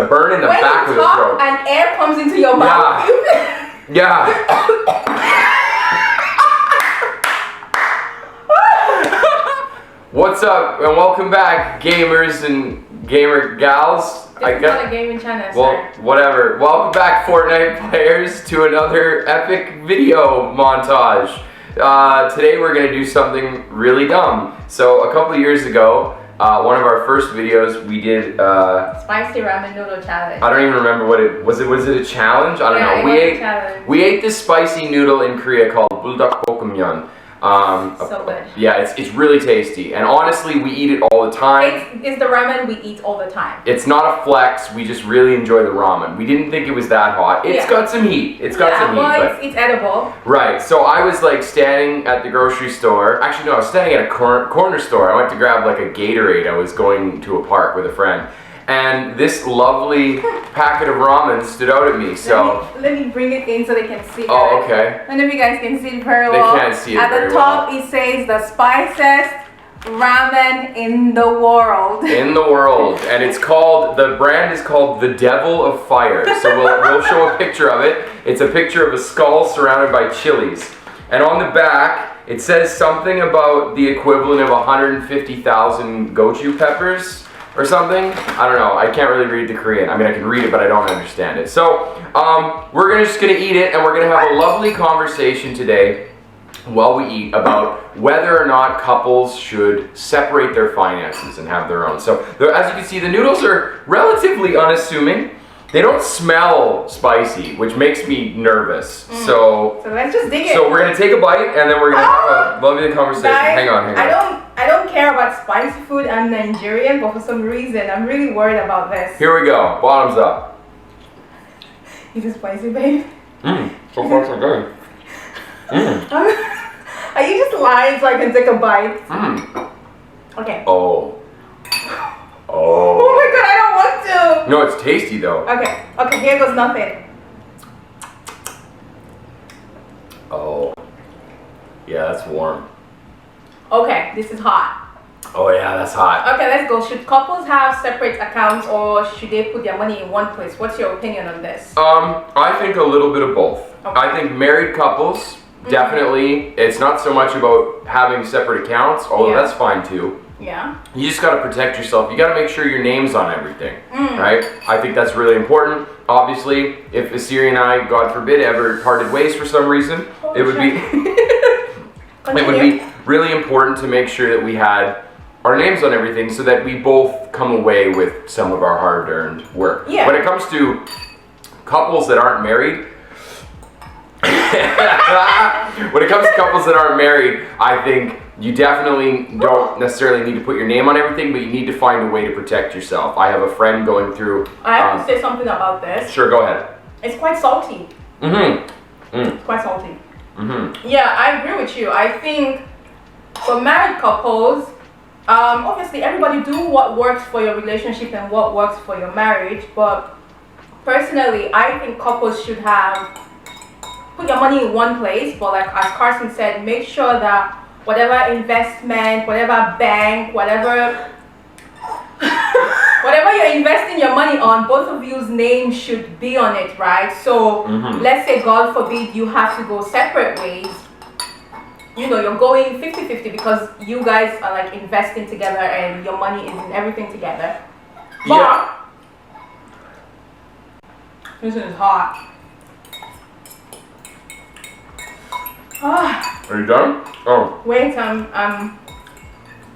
A burn in the when back of you the throat. talk and air comes into your mouth. Yeah. What's up and welcome back, gamers and gamer gals. This is not a gaming channel, well, sir. whatever. Welcome back, Fortnite players, to another epic video montage. Today we're gonna do something really dumb. So a couple of years ago, one of our first videos we did Spicy ramen noodle challenge. I don't even remember what it was. Was it a challenge? I don't know. We ate this spicy noodle in Korea called buldak 볶음면. So good. Yeah, it's really tasty, and honestly, we eat it all the time. It's the ramen we eat all the time. It's not a flex. We just really enjoy the ramen. We didn't think it was that hot. It's got some heat. It's got some heat. But it's edible. Right. So I was like standing at the grocery store. Actually, no, I was standing at a corner store. I went to grab like a Gatorade. I was going to a park with a friend. And this lovely packet of ramen stood out at me. So let me bring it in so they can see. Oh, okay. I don't know if you guys can see it very well. They can't see it at very the top, well. it says the spiciest ramen in the world. In the world, and it's called, the brand is called The Devil of Fire. So we'll show a picture of it. It's a picture of a skull surrounded by chilies, and on the back it says something about the equivalent of 150,000 gochu peppers or something. I don't know. I can't really read the Korean. I mean, I can read it, but I don't understand it. So we're just gonna eat it, and we're gonna have a lovely conversation today while we eat about whether or not couples should separate their finances and have their own. So as you can see, the noodles are relatively unassuming. They don't smell spicy, which makes me nervous. So let's just dig it. So we're gonna take a bite, and then we're gonna have a lovely conversation. Guys, hang on. I don't care about spicy food. I'm Nigerian, but for some reason, I'm really worried about this. Here we go. Bottoms up. Is it spicy, babe? So far so good. Are you just lying so I can take a bite? Okay. Oh. Oh my god, I don't want to. No, it's tasty though. Okay, here goes nothing. Oh. Yeah, that's warm. Okay, this is hot. Oh yeah, that's hot. Okay, let's go. Should couples have separate accounts or should they put their money in one place? What's your opinion on this? I think a little bit of both. Okay. I think married couples, definitely, it's not so much about having separate accounts, although that's fine too. Yeah. You just gotta protect yourself. You gotta make sure your name's on everything, right? I think that's really important. Obviously, if Asiri and I, God forbid, ever parted ways for some reason, it would be really important to make sure that we had our names on everything so that we both come away with some of our hard-earned work. Yeah. When it comes to couples that aren't married, I think you definitely don't necessarily need to put your name on everything, but you need to find a way to protect yourself. I have a friend going through... I have to say something about this. Sure, go ahead. It's quite salty. It's quite salty. Yeah, I agree with you. I think for married couples, obviously everybody do what works for your relationship and what works for your marriage, but personally, I think couples should put your money in one place, but like as Carson said, make sure that whatever investment, whatever bank, whatever you're investing your money on, both of you's names should be on it, right? So let's say, God forbid, you have to go separate ways. You know, you're going 50-50 because you guys are like investing together and your money is in everything together. But Yeah. this one is hot. Are you done? Oh. Wait, I'm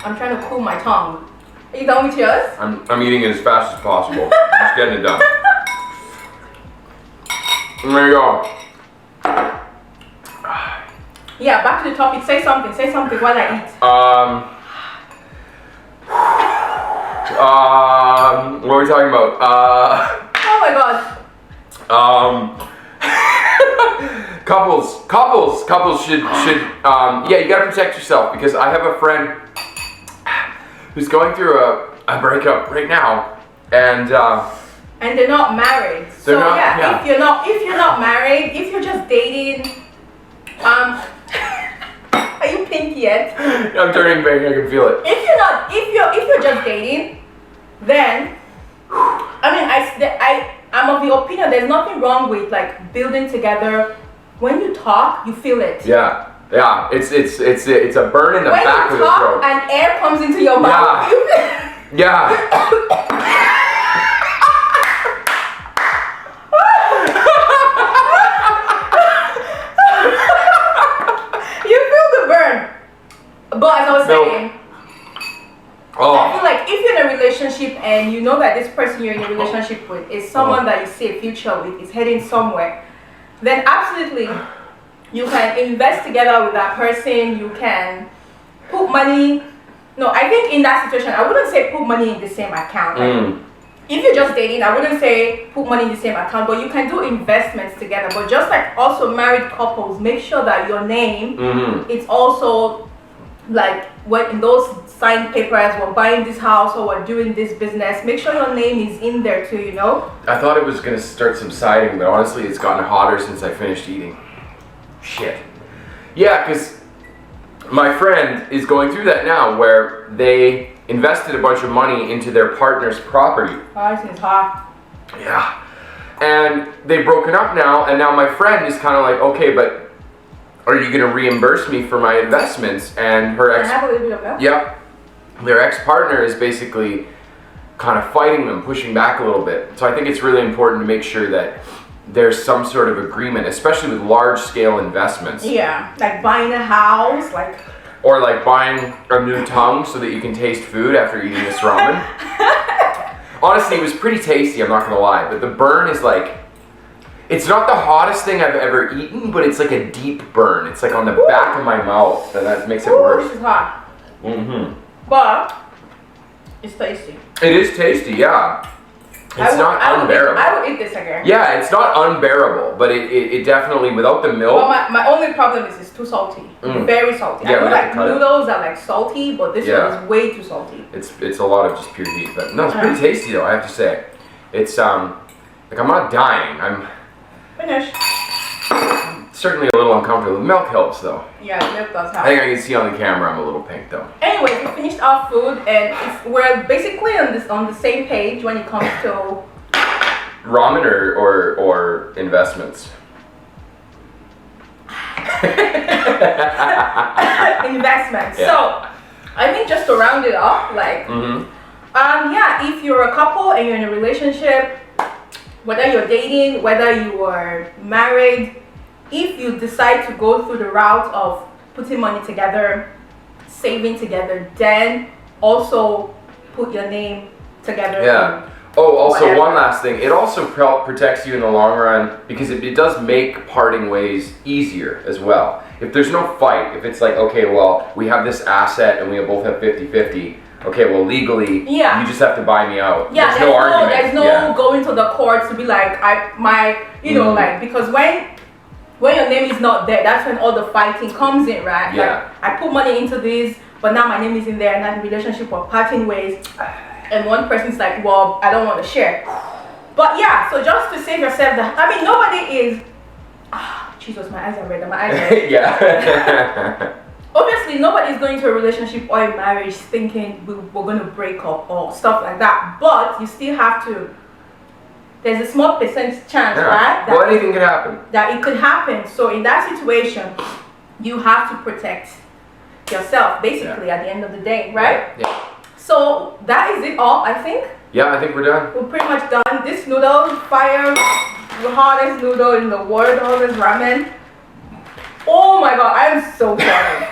trying to cool my tongue. Are you done with yours? I'm eating it as fast as possible. Just getting it done. And there you go. Yeah, back to the topic. Say something while I eat. What are we talking about? Oh my god. Couples should yeah, you gotta protect yourself, because I have a friend who's going through a breakup right now, and they're not married. So yeah, if you're not married, if you're just dating, are you pink yet? I'm turning pink, I can feel it. If you're just dating, then I mean, I'm of the opinion there's nothing wrong with like building together. When you talk, you feel it. Yeah. Yeah, it's a burn in the When back you of the talk throat. and air comes into your mouth, Yeah. you feel the burn. But as I was saying, I feel like if you're in a relationship and you know that this person you're in a relationship with is someone that you see a future with, is heading somewhere, then absolutely you can invest together with that person. You can put money. No, I think in that situation, I wouldn't say put money in the same account. Like, if you're just dating, I wouldn't say put money in the same account, but you can do investments together. But just like also married couples, make sure that your name it's also like when in those signed papers, we're buying this house or we're doing this business, make sure your name is in there too, you know? I thought it was gonna start subsiding, but honestly it's gotten hotter since I finished eating. Shit. Yeah, because my friend is going through that now where they invested a bunch of money into their partner's property. Oh, this is hot. Yeah. And they've broken up now, and now my friend is kind of like, okay, but are you going to reimburse me for my investments? And her Can I have a little bit of milk? Yep. Their ex-partner is basically kind of fighting them, pushing back a little bit. So I think it's really important to make sure that there's some sort of agreement, especially with large-scale investments. Yeah, like buying a house, like... Or like buying a new tongue so that you can taste food after eating this ramen. Honestly, it was pretty tasty, I'm not gonna lie, but the burn is like, it's not the hottest thing I've ever eaten, but it's like a deep burn. It's like on the back of my mouth, and that makes it worse. This is hot. Mm-hmm. But it's tasty. It is tasty, yeah. It's not unbearable. I would eat this again. Yeah, it's not unbearable, but it definitely, without the milk. But my only problem is it's too salty. Very salty. Yeah, I know we have to like cut it. noodles are like salty, but this one is way too salty. It's a lot of just pure heat, but no, it's pretty tasty though, I have to say. It's like I'm not dying. I'm Finished. certainly a little uncomfortable. The milk helps though. Yeah, the milk does I help. think I can see on the camera I'm a little pink though. Anyway, we finished our food and we're basically on the same page when it comes to Ramen or investments? investments. Yeah. So I think just to round it up, like yeah, if you're a couple and you're in a relationship, whether you're dating, whether you are married, if you decide to go through the route of putting money together, saving together, then also put your name together. Yeah. Oh, also whatever. one last thing. It also protects you in the long run because it does make parting ways easier as well. If there's no fight, if it's like, okay, well, we have this asset and we both have 50-50. Okay, well, legally, you just have to buy me out. Yeah, there's no argument. There's no going to the courts to be like, you know, like, because when your name is not there, that's when all the fighting comes in, right? Yeah. Like, I put money into this, but now my name is in there, and now the relationship or parting ways, and one person's like, well, I don't want to share. But yeah, so just to save yourself, I mean, nobody is. Jesus, my eyes are red. My eyes are red. Yeah. Obviously, nobody's going to a relationship or a marriage thinking we're going to break up or stuff like that. But you still have to. There's a small percent chance, right? Well, anything could happen. That it could happen. So in that situation, you have to protect yourself, basically, at the end of the day, right? Yeah. So that is it all, I think. Yeah, I think we're done. We're pretty much done. This noodle, fire, the hottest noodle in the world, all this ramen. Oh my god, I am so sorry.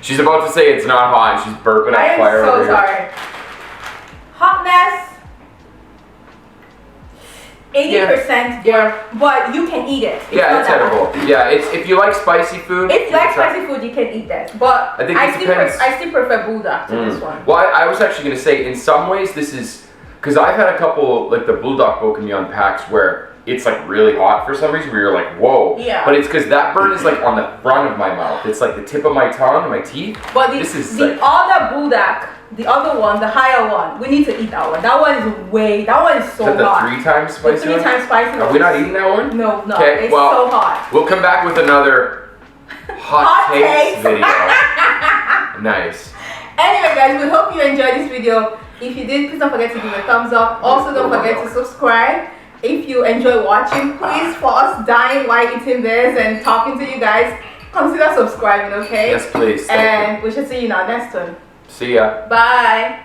She's about to say it's not hot and she's burping up fire over here. I am so sorry. Hotness, 80%, but you can eat it. It's edible. Yeah, it's if you like spicy food. If you like spicy food, you can eat that. But I think it depends. I still prefer Bulldog to this one. Well, I was actually going to say, in some ways, this is because I've had a couple like the Bulldog Bokimyon packs where it's like really hot for some reason. Where you're like, whoa. Yeah. But it's because that burn is like on the front of my mouth. It's like the tip of my tongue and my teeth. But this is the other Bulldog, the other one, the higher one, we need to eat that one. That one is that one is so hot. Is that the 3 times spicy? The 3 times spicy. Are we not eating that one? No, Okay, it's so hot. We'll come back with another hot takes video. Nice. Anyway, guys, we hope you enjoyed this video. If you did, please don't forget to give a thumbs up. Also, don't forget to subscribe. If you enjoy watching, please, for us dying while eating this and talking to you guys, consider subscribing, okay? Yes, please. And we shall see you in our next one. See ya. Bye.